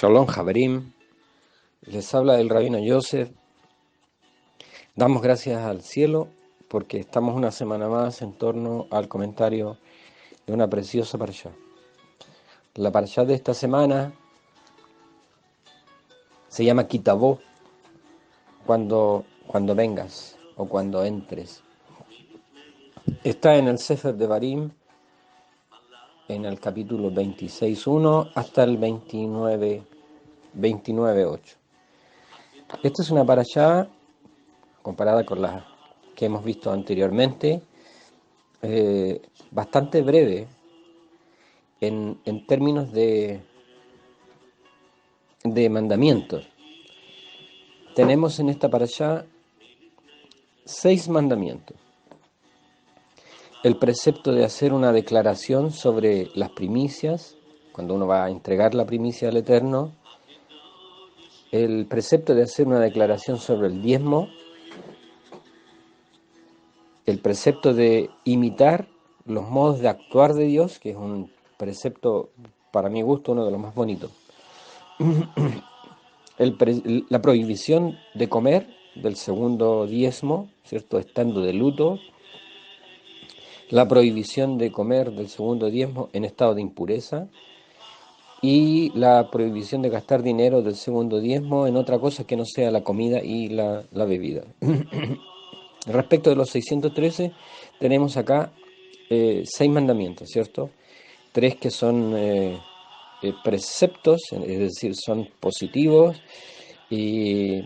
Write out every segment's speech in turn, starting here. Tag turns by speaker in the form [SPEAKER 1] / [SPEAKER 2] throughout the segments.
[SPEAKER 1] Shalom Javerim, les habla el rabino Yosef. Damos gracias al cielo porque estamos una semana más en torno al comentario de una preciosa parashá. La parashá de esta semana se llama Kitabó, cuando vengas o cuando entres. Está en el Sefer de Barim, en el capítulo 26.1 hasta el 29.8. Esta es una parashá comparada con las que hemos visto anteriormente, bastante breve en términos de mandamientos. Tenemos en esta parashá 6 mandamientos. El precepto de hacer una declaración sobre las primicias, cuando uno va a entregar la primicia al Eterno. El precepto de hacer una declaración sobre el diezmo. El precepto de imitar los modos de actuar de Dios, que es un precepto, para mi gusto, uno de los más bonitos. La prohibición de comer del segundo diezmo, ¿cierto?, estando de luto. La prohibición de comer del segundo diezmo en estado de impureza. Y la prohibición de gastar dinero del segundo diezmo en otra cosa que no sea la comida y la bebida. Respecto de los 613, tenemos acá 6 mandamientos, ¿cierto? 3 que son preceptos, es decir, son positivos, y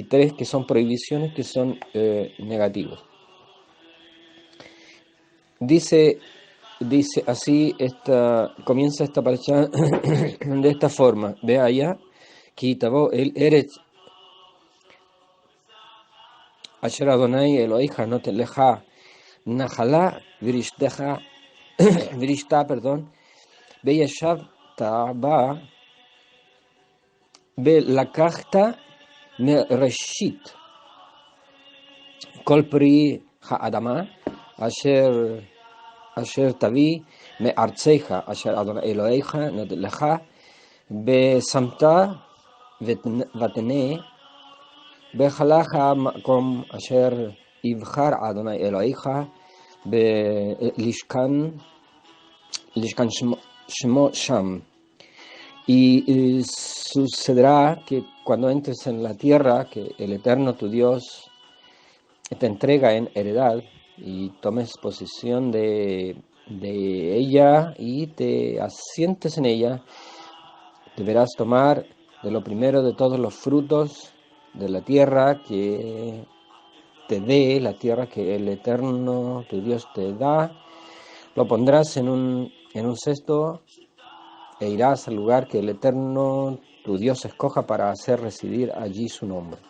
[SPEAKER 1] 3 que son prohibiciones, que son negativos. Dice así, comienza esta parashá de esta forma: ve allá, Kitabo el Eretz Asher Adonai Eloheja noten leja Najalá Virishta, Beyashav Taba Belakachta Mereshit Kol Pri Ha'adama Asher Tavi Me'artzeja Asher Adonai Eloheja noten leja Besamta Vatene Bejalaja Makom Asher Ibhar Adonai Eloheja Lishkan Shemo Sham. Y sucederá que cuando entres en la tierra que el Eterno tu Dios te entrega en heredad y tomes posesión de ella y te asientes en ella, deberás tomar de lo primero de todos los frutos de la tierra que te dé, la tierra que el Eterno tu Dios te da. Lo pondrás en un cesto e irás al lugar que el Eterno tu Dios escoja para hacer residir allí su nombre.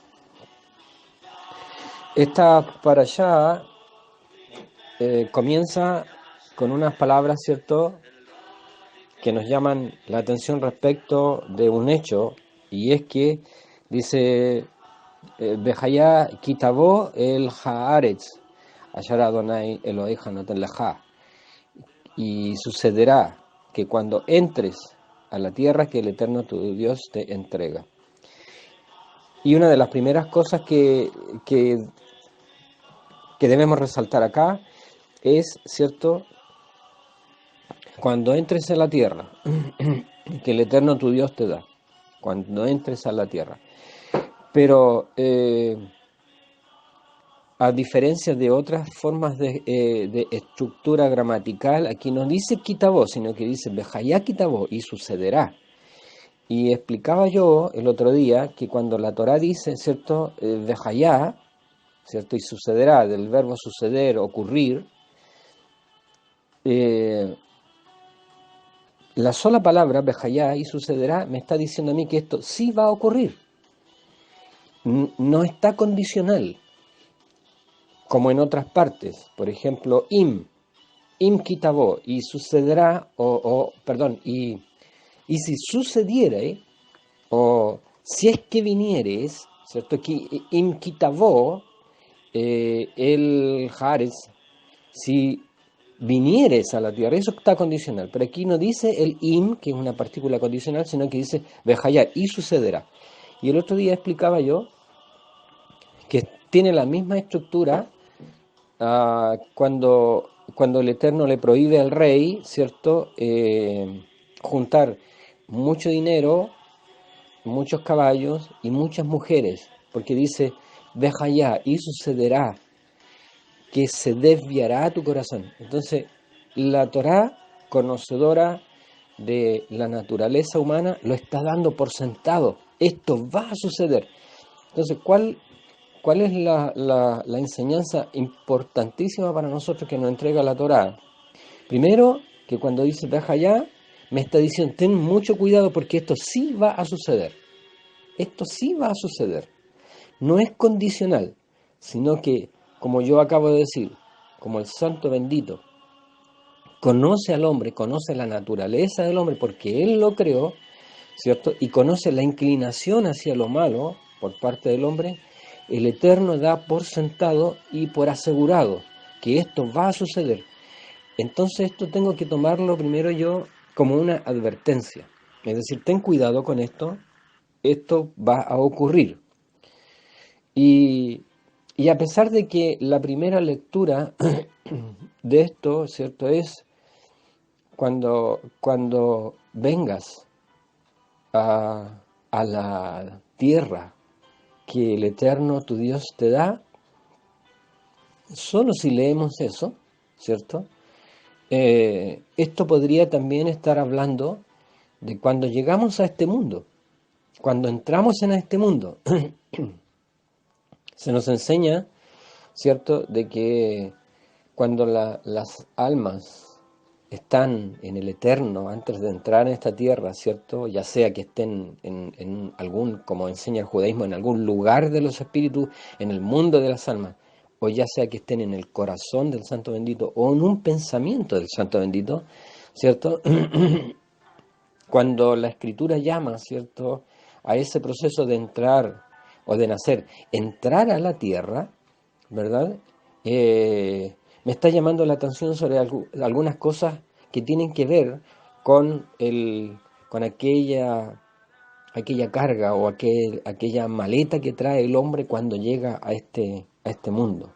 [SPEAKER 1] Esta parashá comienza con unas palabras, ¿cierto?, que nos llaman la atención respecto de un hecho, y es que dice: Bejaya Kitabo el Haaretz Asher Adonai Eloheja noten leja. Y sucederá que cuando entres a la tierra que el Eterno tu Dios te entrega. Y una de las primeras cosas que debemos resaltar acá es, ¿cierto?, cuando entres a la tierra que el Eterno tu Dios te da, cuando entres a la tierra. Pero a diferencia de otras formas de estructura gramatical, aquí no dice Kitabó, sino que dice Bejayá Kitabó, y sucederá. Y explicaba yo el otro día que cuando la Torá dice, ¿cierto?, Bejayá, ¿cierto?, y sucederá, del verbo suceder, ocurrir, la sola palabra Bejayá y sucederá me está diciendo a mí que esto sí va a ocurrir. No está condicional, como en otras partes. Por ejemplo, im Kitabó, y sucederá, y si sucediera, o si es que vinieres, ¿cierto? Aquí, Im Kitabó, el Haaretz, si vinieres a la tierra. Eso está condicional, pero aquí no dice el im, que es una partícula condicional, sino que dice vejayá, y sucederá. Y el otro día explicaba yo que tiene la misma estructura cuando el Eterno le prohíbe al rey, ¿cierto?, juntar mucho dinero, muchos caballos y muchas mujeres, porque dice, deja ya y sucederá que se desviará tu corazón. Entonces, la Torá, conocedora de la naturaleza humana, lo está dando por sentado. Esto va a suceder. Entonces, ¿cuál es la enseñanza importantísima para nosotros que nos entrega la Torá? Primero, que cuando dice deja ya, me está diciendo, ten mucho cuidado porque esto sí va a suceder. Esto sí va a suceder. No es condicional, sino que, como yo acabo de decir, como el Santo Bendito conoce al hombre, conoce la naturaleza del hombre porque Él lo creó, ¿cierto? Y conoce la inclinación hacia lo malo por parte del hombre, el Eterno da por sentado y por asegurado que esto va a suceder. Entonces esto tengo que tomarlo primero yo como una advertencia. Es decir, ten cuidado con esto va a ocurrir. Y, y a pesar de que la primera lectura de esto, ¿cierto?, es cuando vengas a la tierra que el Eterno tu Dios te da, solo si leemos eso, ¿cierto? Esto podría también estar hablando de cuando llegamos a este mundo, cuando entramos en este mundo. Se nos enseña, ¿cierto?, de que cuando las almas están en el eterno antes de entrar en esta tierra, ¿cierto? Ya sea que estén en algún, como enseña el judaísmo, en algún lugar de los espíritus, en el mundo de las almas, o ya sea que estén en el corazón del Santo Bendito o en un pensamiento del Santo Bendito, ¿cierto? Cuando la Escritura llama, ¿cierto?, a ese proceso de entrar o de nacer, entrar a la tierra, ¿verdad? Me está llamando la atención sobre algunas cosas que tienen que ver con con aquella carga o aquella maleta que trae el hombre cuando llega a este mundo.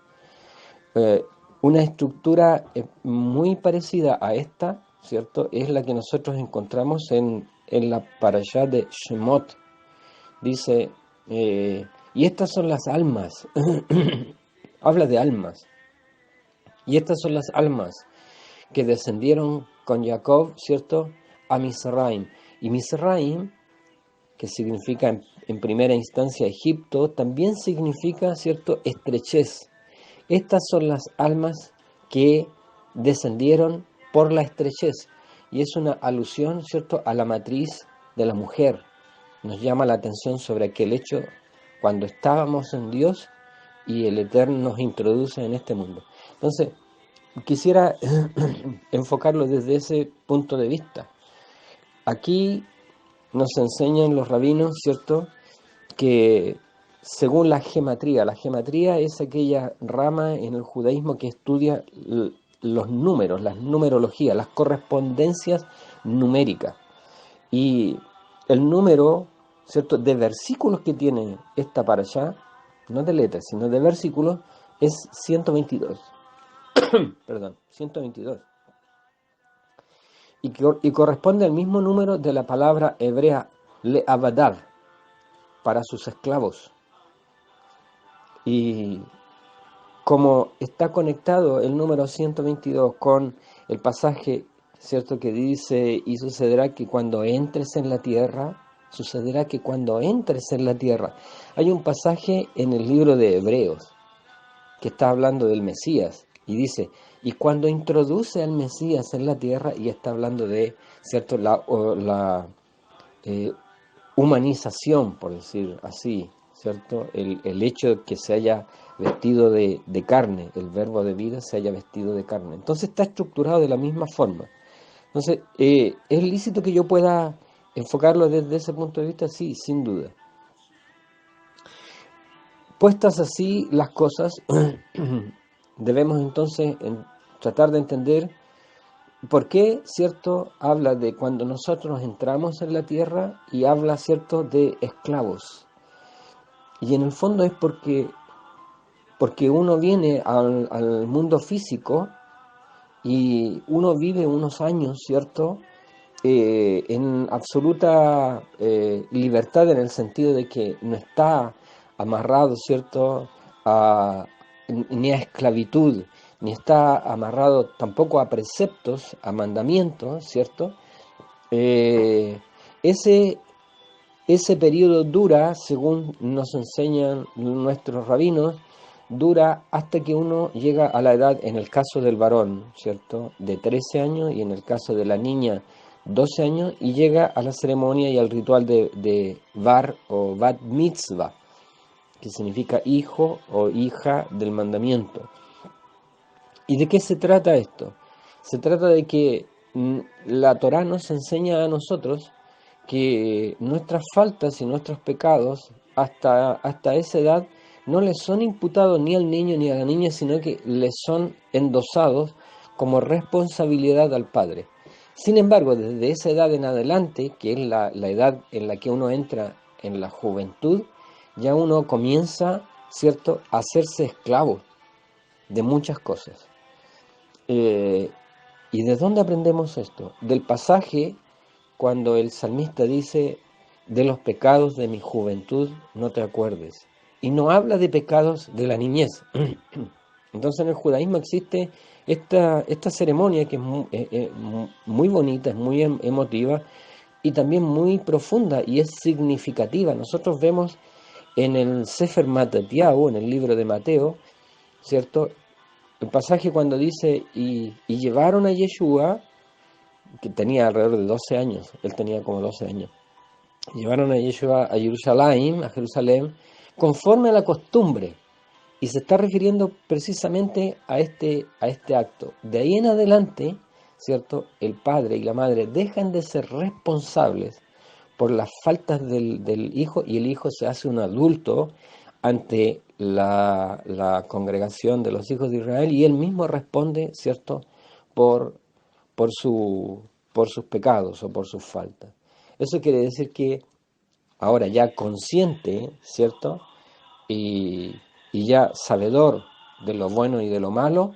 [SPEAKER 1] Eh, una estructura muy parecida a esta, ¿cierto?, es la que nosotros encontramos en la parashá de Shemot. Dice, y estas son las almas, habla de almas, y estas son las almas que descendieron con Jacob, ¿cierto?, a Mizraim. Y Mizraim, que significa en primera instancia Egipto, también significa, ¿cierto?, estrechez. Estas son las almas que descendieron por la estrechez. Y es una alusión, ¿cierto?, a la matriz de la mujer. Nos llama la atención sobre aquel hecho cuando estábamos en Dios y el Eterno nos introduce en este mundo. Entonces, quisiera enfocarlo desde ese punto de vista. Aquí nos enseñan los rabinos, ¿cierto?, que según la gematría es aquella rama en el judaísmo que estudia los números, las numerologías, las correspondencias numéricas. Y el número, ¿cierto?, de versículos que tiene esta parashá, no de letras, sino de versículos, es 122. Perdón, 122. Y corresponde al mismo número de la palabra hebrea le'avadav, para sus esclavos. Y como está conectado el número 122 con el pasaje, ¿cierto?, que dice, y sucederá que cuando entres en la tierra, sucederá que cuando entres en la tierra. Hay un pasaje en el libro de Hebreos que está hablando del Mesías y dice, y cuando introduce al Mesías en la tierra, y está hablando de, ¿cierto?, la humanización, por decir así, ¿cierto? El hecho de que se haya vestido de carne, el verbo de vida se haya vestido de carne. Entonces está estructurado de la misma forma. Entonces, ¿es lícito que yo pueda enfocarlo desde ese punto de vista? Sí, sin duda. Puestas así las cosas, debemos entonces tratar de entender por qué, ¿cierto?, habla de cuando nosotros entramos en la tierra y habla, ¿cierto?, de esclavos. Y en el fondo es porque uno viene al mundo físico y uno vive unos años, ¿cierto?, en absoluta libertad, en el sentido de que no está amarrado, ¿cierto?, a, ni a esclavitud, ni está amarrado tampoco a preceptos, a mandamientos, ¿cierto? Eh, ese, ese periodo dura, según nos enseñan nuestros rabinos, dura hasta que uno llega a la edad, en el caso del varón, ¿cierto?, de 13 años, y en el caso de la niña, 12 años, y llega a la ceremonia y al ritual de Bar o Bat Mitzvah, que significa hijo o hija del mandamiento. ¿Y de qué se trata esto? Se trata de que la Torá nos enseña a nosotros que nuestras faltas y nuestros pecados hasta esa edad no les son imputados ni al niño ni a la niña, sino que les son endosados como responsabilidad al padre. Sin embargo, desde esa edad en adelante, que es la edad en la que uno entra en la juventud, ya uno comienza, ¿cierto?, a hacerse esclavo de muchas cosas. ¿Y de dónde aprendemos esto? Del pasaje cuando el salmista dice, de los pecados de mi juventud no te acuerdes. Y no habla de pecados de la niñez. Entonces en el judaísmo existe esta ceremonia que es muy bonita, es muy emotiva y también muy profunda y es significativa. Nosotros vemos en el Sefer Matatiahu, en el libro de Mateo, ¿cierto?, el pasaje cuando dice, y llevaron a Yeshua, que tenía alrededor de 12 años, él tenía como 12 años, llevaron a Yeshua a Jerusalén, conforme a la costumbre, y se está refiriendo precisamente a este acto. De ahí en adelante, ¿cierto?, el padre y la madre dejan de ser responsables por las faltas del hijo, y el hijo se hace un adulto ante la congregación de los hijos de Israel, y él mismo responde, ¿cierto?, por, por, su, por sus pecados o por sus faltas. Eso quiere decir que ahora ya consciente, ¿cierto?, y, y ya sabedor de lo bueno y de lo malo,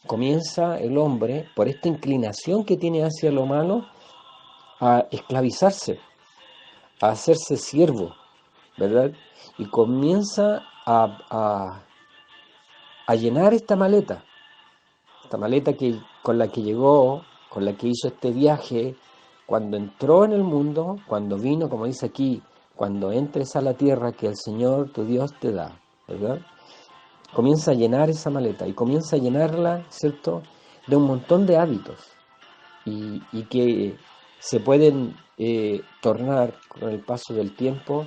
[SPEAKER 1] comienza el hombre, por esta inclinación que tiene hacia lo malo, a esclavizarse, a hacerse siervo, ¿verdad? Y comienza a llenar esta maleta con la que llegó, con la que hizo este viaje, cuando entró en el mundo, cuando vino, como dice aquí, cuando entres a la tierra que el Señor tu Dios te da, ¿verdad? Comienza a llenar esa maleta y comienza a llenarla, ¿cierto?, de un montón de hábitos y que se pueden tornar con el paso del tiempo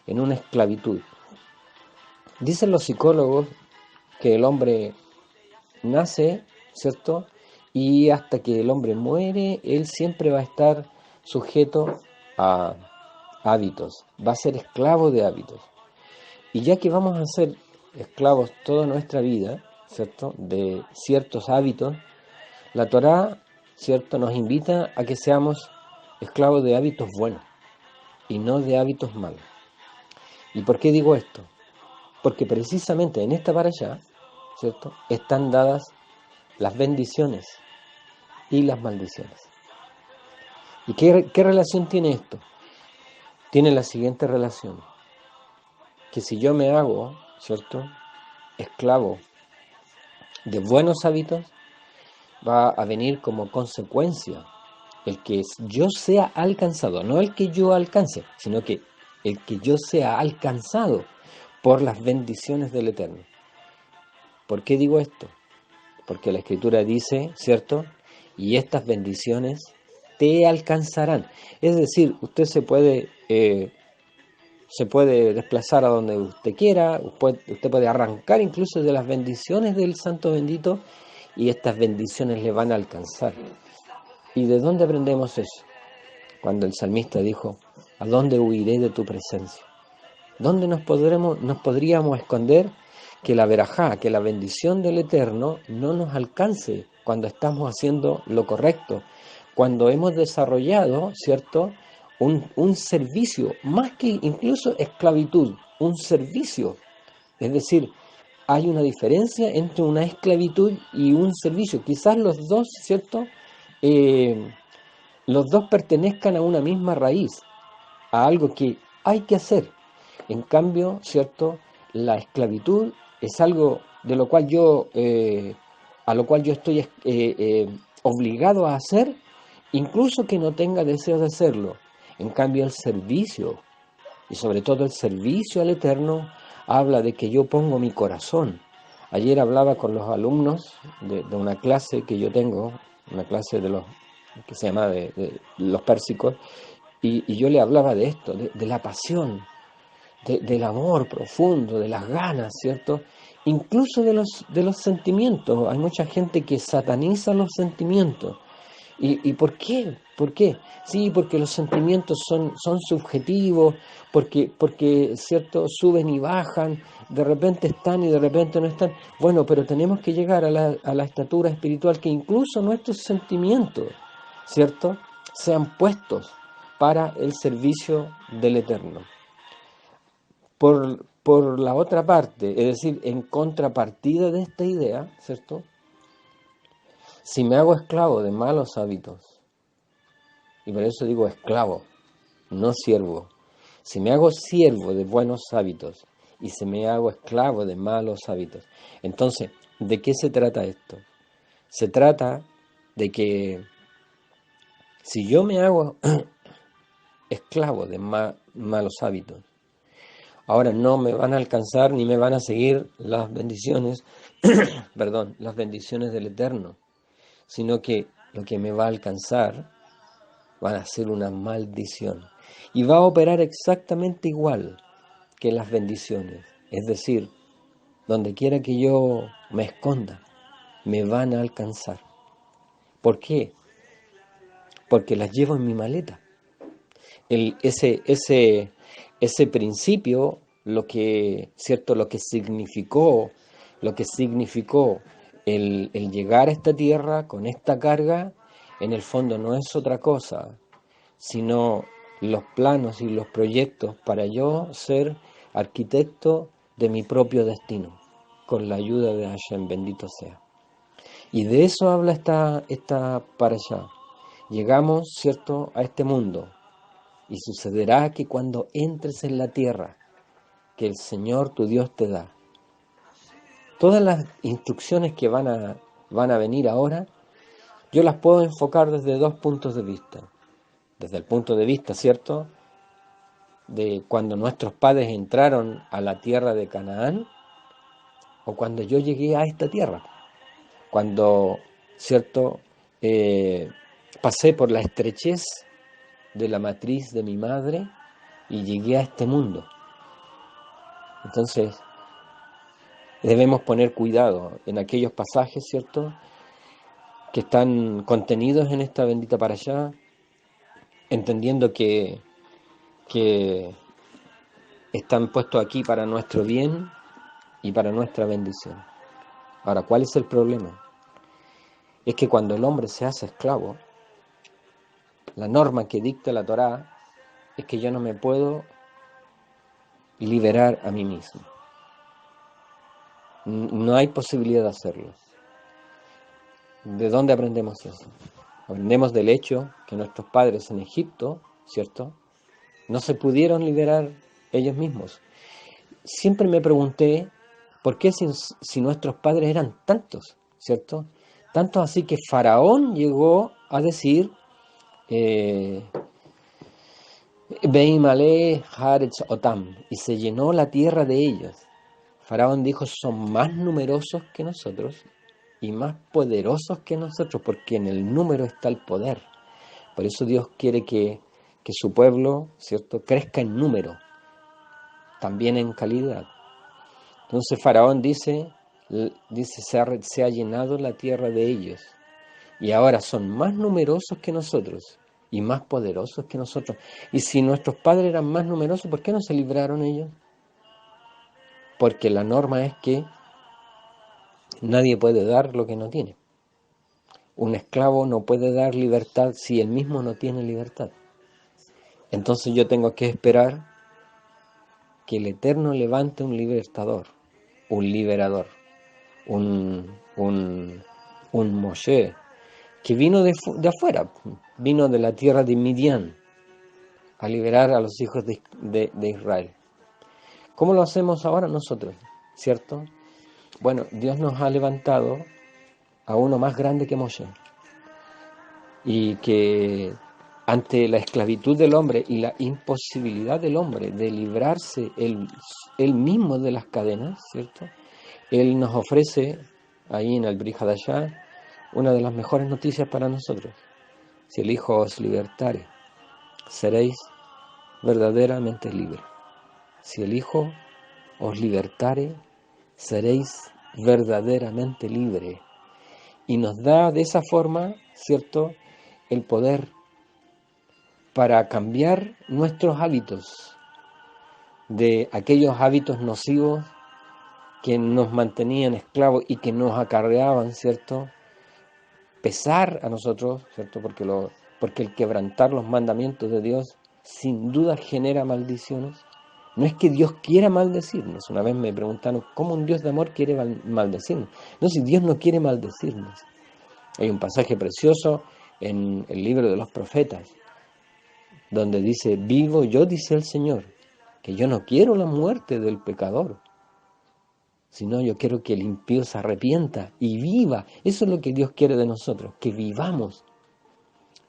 [SPEAKER 1] en una esclavitud. Dicen los psicólogos que el hombre nace, ¿cierto?, y hasta que el hombre muere, él siempre va a estar sujeto a hábitos, va a ser esclavo de hábitos. Y ya que vamos a ser esclavos toda nuestra vida, ¿cierto?, de ciertos hábitos, la Torá, ¿cierto?, nos invita a que seamos esclavos de hábitos buenos y no de hábitos malos. ¿Y por qué digo esto? Porque precisamente en esta parashá, ¿cierto?, están dadas las bendiciones y las maldiciones. ¿Y qué relación tiene esto? Tiene la siguiente relación, que si yo me hago, ¿cierto?, esclavo de buenos hábitos, va a venir como consecuencia el que yo sea alcanzado, no el que yo alcance, sino que el que yo sea alcanzado por las bendiciones del Eterno. ¿Por qué digo esto? Porque la Escritura dice, ¿cierto?, y estas bendiciones te alcanzarán. Es decir, usted se puede desplazar a donde usted quiera, usted puede arrancar incluso de las bendiciones del Santo Bendito, y estas bendiciones le van a alcanzar. ¿Y de dónde aprendemos eso? Cuando el salmista dijo, ¿a dónde huiré de tu presencia? ¿Dónde nos podríamos esconder que la verajá, que la bendición del Eterno no nos alcance cuando estamos haciendo lo correcto, cuando hemos desarrollado, ¿cierto?, un servicio, más que incluso esclavitud, un servicio. Es decir, hay una diferencia entre una esclavitud y un servicio. Quizás los dos, ¿cierto?, Eh, los dos pertenezcan a una misma raíz, a algo que hay que hacer. En cambio, ¿cierto?, la esclavitud es algo de lo cual a lo cual yo estoy obligado a hacer, incluso que no tenga deseo de hacerlo. En cambio, el servicio, y sobre todo el servicio al Eterno, habla de que yo pongo mi corazón. Ayer hablaba con los alumnos de una clase que yo tengo, una clase de los que se llama de los pérsicos, y yo le hablaba de esto, de la pasión, del amor profundo, de las ganas, ¿cierto? Incluso de los sentimientos. Hay mucha gente que sataniza los sentimientos. ¿Y por qué? ¿Por qué? Sí, porque los sentimientos son subjetivos, porque, ¿cierto?, suben y bajan, de repente están y de repente no están. Bueno, pero tenemos que llegar a la estatura espiritual que incluso nuestros sentimientos, ¿cierto?, sean puestos para el servicio del Eterno. Por la otra parte, es decir, en contrapartida de esta idea, ¿cierto?, si me hago esclavo de malos hábitos, y por eso digo esclavo, no siervo, si me hago siervo de buenos hábitos y si me hago esclavo de malos hábitos, entonces, ¿de qué se trata esto? Se trata de que si yo me hago esclavo de malos hábitos, ahora no me van a alcanzar ni me van a seguir las bendiciones, perdón, las bendiciones del Eterno, sino que lo que me va a alcanzar van a ser una maldición. Y va a operar exactamente igual que las bendiciones. Es decir, donde quiera que yo me esconda, me van a alcanzar. ¿Por qué? Porque las llevo en mi maleta. Ese principio, ¿cierto?, lo que significó el llegar a esta tierra con esta carga, en el fondo no es otra cosa, sino los planos y los proyectos para yo ser arquitecto de mi propio destino, con la ayuda de Hashem, bendito sea. Y de eso habla esta parashá. Llegamos, ¿cierto?, a este mundo, y sucederá que cuando entres en la tierra que el Señor tu Dios te da, todas las instrucciones que van a venir ahora, yo las puedo enfocar desde dos puntos de vista. Desde el punto de vista, ¿cierto?, de cuando nuestros padres entraron a la tierra de Canaán, o cuando yo llegué a esta tierra, cuando, ¿cierto?, pasé por la estrechez de la matriz de mi madre y llegué a este mundo. Entonces, debemos poner cuidado en aquellos pasajes, ¿cierto?, que están contenidos en esta bendita parashá, entendiendo que están puestos aquí para nuestro bien y para nuestra bendición. Ahora, ¿cuál es el problema? Es que cuando el hombre se hace esclavo, la norma que dicta la Torá es que yo no me puedo liberar a mí mismo. No hay posibilidad de hacerlo. ¿De dónde aprendemos eso? Aprendemos del hecho que nuestros padres en Egipto, ¿cierto?, no se pudieron liberar ellos mismos. Siempre me pregunté, ¿por qué si nuestros padres eran tantos, ¿cierto? Tantos así que Faraón llegó a decir, Beimale Haaretz Otam, y se llenó la tierra de ellos. Faraón dijo, son más numerosos que nosotros y más poderosos que nosotros, porque en el número está el poder. Por eso Dios quiere que su pueblo, ¿cierto?, crezca en número, también en calidad. Entonces Faraón dice se ha llenado la tierra de ellos, y ahora son más numerosos que nosotros y más poderosos que nosotros. Y si nuestros padres eran más numerosos, ¿por qué no se libraron ellos? Porque la norma es que Nadie puede dar lo que no tiene. Un esclavo no puede dar libertad si él mismo no tiene libertad. Entonces yo tengo que esperar que el Eterno levante un libertador, un liberador, un Moshe, que vino de afuera, vino de la tierra de Midian, a liberar a los hijos de Israel. ¿Cómo lo hacemos ahora nosotros? ¿Cierto? Bueno, Dios nos ha levantado a uno más grande que Moshe, y que ante la esclavitud del hombre y la imposibilidad del hombre de librarse él mismo de las cadenas, ¿cierto? Él nos ofrece ahí en el Brit Hadashah una de las mejores noticias para nosotros. Si el Hijo os libertare, seréis verdaderamente libres. Si el Hijo os libertare, seréis verdaderamente libres. Y nos da de esa forma, ¿cierto?, el poder para cambiar nuestros hábitos, de aquellos hábitos nocivos que nos mantenían esclavos y que nos acarreaban, ¿cierto?, pesar a nosotros, ¿cierto?, porque el quebrantar los mandamientos de Dios sin duda genera maldiciones. No es que Dios quiera maldecirnos. Una vez me preguntaron, ¿cómo un Dios de amor quiere maldecirnos? No, si Dios no quiere maldecirnos. Hay un pasaje precioso en el libro de los profetas, donde dice, vivo yo, dice el Señor, que yo no quiero la muerte del pecador, sino yo quiero que el impío se arrepienta y viva. Eso es lo que Dios quiere de nosotros, que vivamos.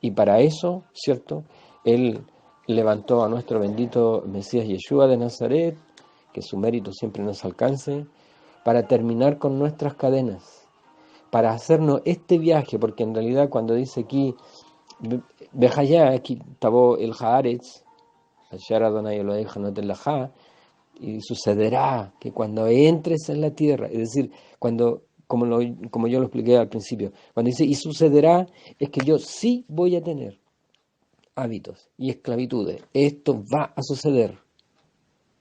[SPEAKER 1] Y para eso, ¿cierto?, Él levantó a nuestro bendito Mesías Yeshua de Nazaret, que su mérito siempre nos alcance, para terminar con nuestras cadenas, para hacernos este viaje, porque en realidad cuando dice aquí, Bejayá, aquí tabó el Haaretz, Asher Adonai Eloheja no telajá, y sucederá que cuando entres en la tierra, es decir, cuando, como yo lo expliqué al principio, cuando dice y sucederá, es que yo sí voy a tener hábitos y esclavitudes. Esto va a suceder,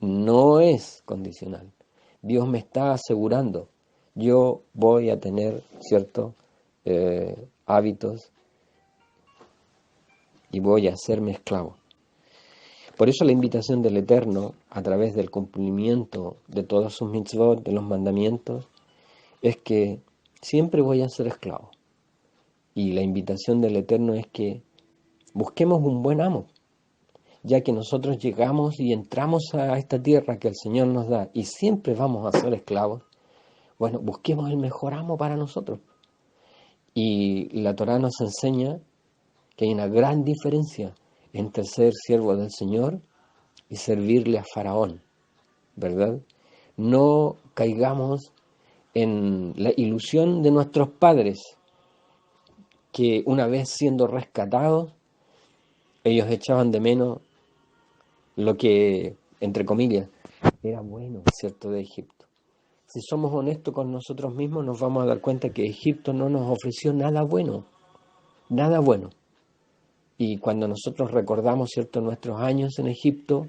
[SPEAKER 1] no es condicional. Dios me está asegurando, yo voy a tener ciertos hábitos y voy a hacerme esclavo. Por eso la invitación del Eterno, a través del cumplimiento de todos sus mitzvot, de los mandamientos, es que siempre voy a ser esclavo. Y la invitación del Eterno es que busquemos un buen amo, ya que nosotros llegamos y entramos a esta tierra que el Señor nos da y siempre vamos a ser esclavos. Bueno, busquemos el mejor amo para nosotros. Y la Torá nos enseña que hay una gran diferencia entre ser siervo del Señor y servirle a Faraón, ¿verdad? No caigamos en la ilusión de nuestros padres, que una vez siendo rescatados, ellos echaban de menos lo que, entre comillas, era bueno, ¿cierto?, de Egipto. Si somos honestos con nosotros mismos, nos vamos a dar cuenta que Egipto no nos ofreció nada bueno, nada bueno. Y cuando nosotros recordamos, ¿cierto?, nuestros años en Egipto,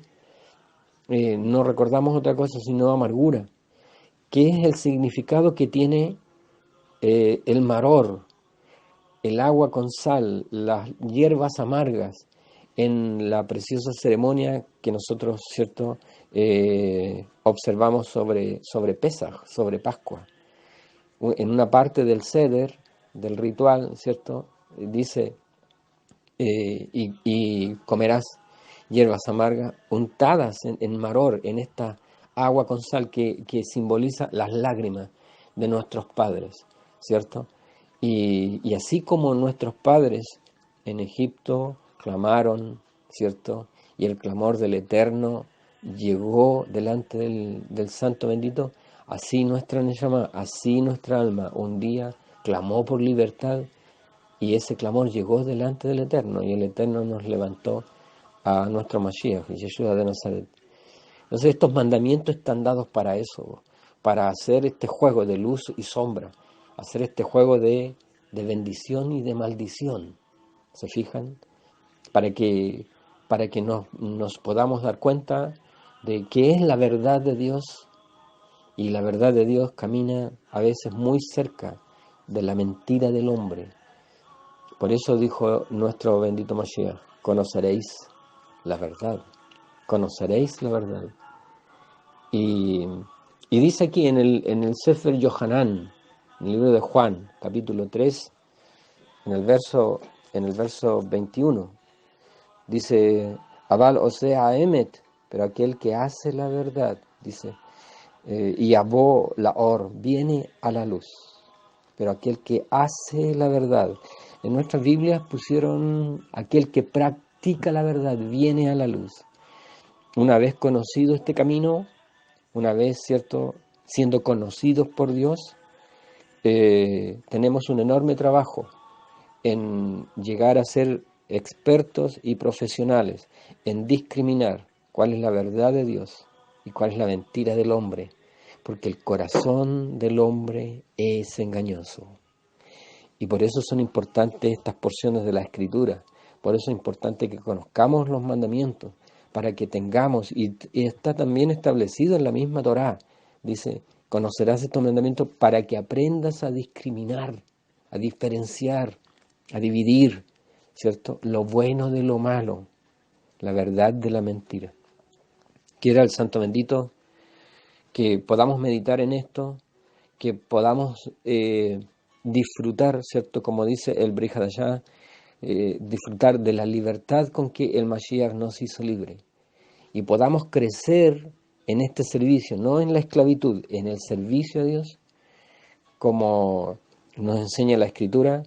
[SPEAKER 1] no recordamos otra cosa sino amargura, que es el significado que tiene el maror, el agua con sal, las hierbas amargas, en la preciosa ceremonia que nosotros, ¿cierto?, observamos sobre Pesaj, sobre Pascua. En una parte del Seder, del ritual, ¿cierto?, dice, y comerás hierbas amargas untadas en maror, en esta agua con sal que simboliza las lágrimas de nuestros padres, ¿cierto? Y así como nuestros padres en Egipto clamaron, ¿cierto? Y el clamor del Eterno llegó delante del Santo bendito, así nuestra Neshama, así nuestra alma un día clamó por libertad y ese clamor llegó delante del Eterno y el Eterno nos levantó a nuestro Mashiach, Yeshua de Nazaret. Entonces estos mandamientos están dados para eso, para hacer este juego de luz y sombra, hacer este juego de bendición y de maldición, ¿se fijan? Para que nos podamos dar cuenta de qué es la verdad de Dios Y la verdad de Dios camina a veces muy cerca de la mentira del hombre. Por eso dijo nuestro bendito Mashiach, conoceréis la verdad, conoceréis la verdad. Y dice aquí en el Sefer Yohanan, en el libro de Juan, capítulo 3, en el verso 21, dice, Abal Osea Emet, pero aquel que hace la verdad, dice, y Abó la Or, viene a la luz, pero aquel que hace la verdad. En nuestras Biblias pusieron, aquel que practica la verdad, viene a la luz. Una vez conocido este camino, una vez, ¿cierto?, siendo conocidos por Dios, tenemos un enorme trabajo en llegar a ser expertos y profesionales, en discriminar cuál es la verdad de Dios y cuál es la mentira del hombre, porque el corazón del hombre es engañoso. Y por eso son importantes estas porciones de la Escritura, por eso es importante que conozcamos los mandamientos, para que tengamos, y está también establecido en la misma Torá, dice, conocerás estos mandamientos para que aprendas a discriminar, a diferenciar, a dividir, ¿cierto?, lo bueno de lo malo, la verdad de la mentira. Quiera el Santo Bendito que podamos meditar en esto, que podamos disfrutar, ¿cierto?, como dice el Brit Hadashah, disfrutar de la libertad con que el Mashiach nos hizo libre, y podamos crecer en este servicio, no en la esclavitud, en el servicio a Dios, como nos enseña la Escritura,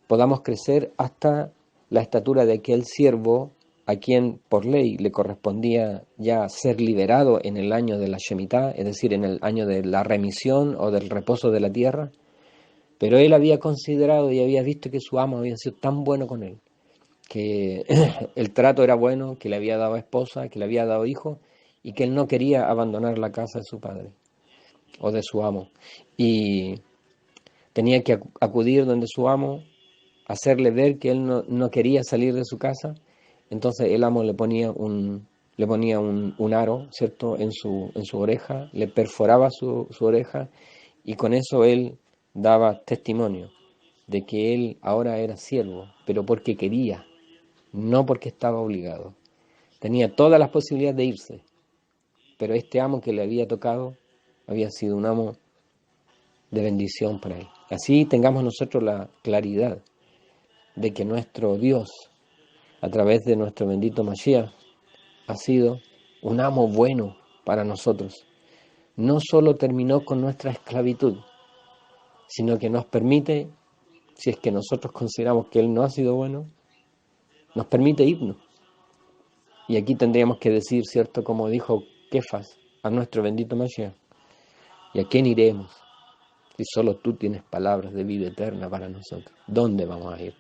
[SPEAKER 1] podamos crecer hasta la estatura de aquel siervo a quien por ley le correspondía ya ser liberado en el año de la Shemitah, es decir, en el año de la remisión o del reposo de la tierra, pero él había considerado y había visto que su amo había sido tan bueno con él, que el trato era bueno, que le había dado esposa, que le había dado hijo, y que él no quería abandonar la casa de su padre o de su amo. Y tenía que acudir donde su amo, hacerle ver que él no quería salir de su casa. Entonces el amo le ponía un aro, ¿cierto?, en su oreja, le perforaba su oreja, y con eso él daba testimonio de que él ahora era siervo, pero porque quería, no porque estaba obligado. Tenía todas las posibilidades de irse, pero este amo que le había tocado había sido un amo de bendición para él. Así tengamos nosotros la claridad de que nuestro Dios, a través de nuestro bendito Mashiach, ha sido un amo bueno para nosotros. No solo terminó con nuestra esclavitud, sino que nos permite, si es que nosotros consideramos que Él no ha sido bueno, nos permite irnos. Y aquí tendríamos que decir, ¿cierto?, como dijo Kefas a nuestro bendito Mashiach, ¿y a quién iremos? Si solo tú tienes palabras de vida eterna para nosotros. ¿Dónde vamos a ir?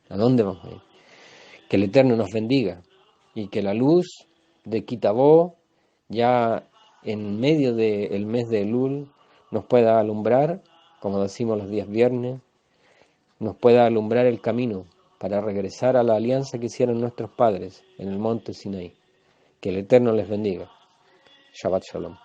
[SPEAKER 1] ¿A dónde vamos a ir? Que el Eterno nos bendiga y que la luz de Kitabó, ya en medio del mes de Elul, nos pueda alumbrar, como decimos los días viernes, nos pueda alumbrar el camino para regresar a la alianza que hicieron nuestros padres en el monte Sinaí. Que el Eterno les bendiga. Shabbat Shalom.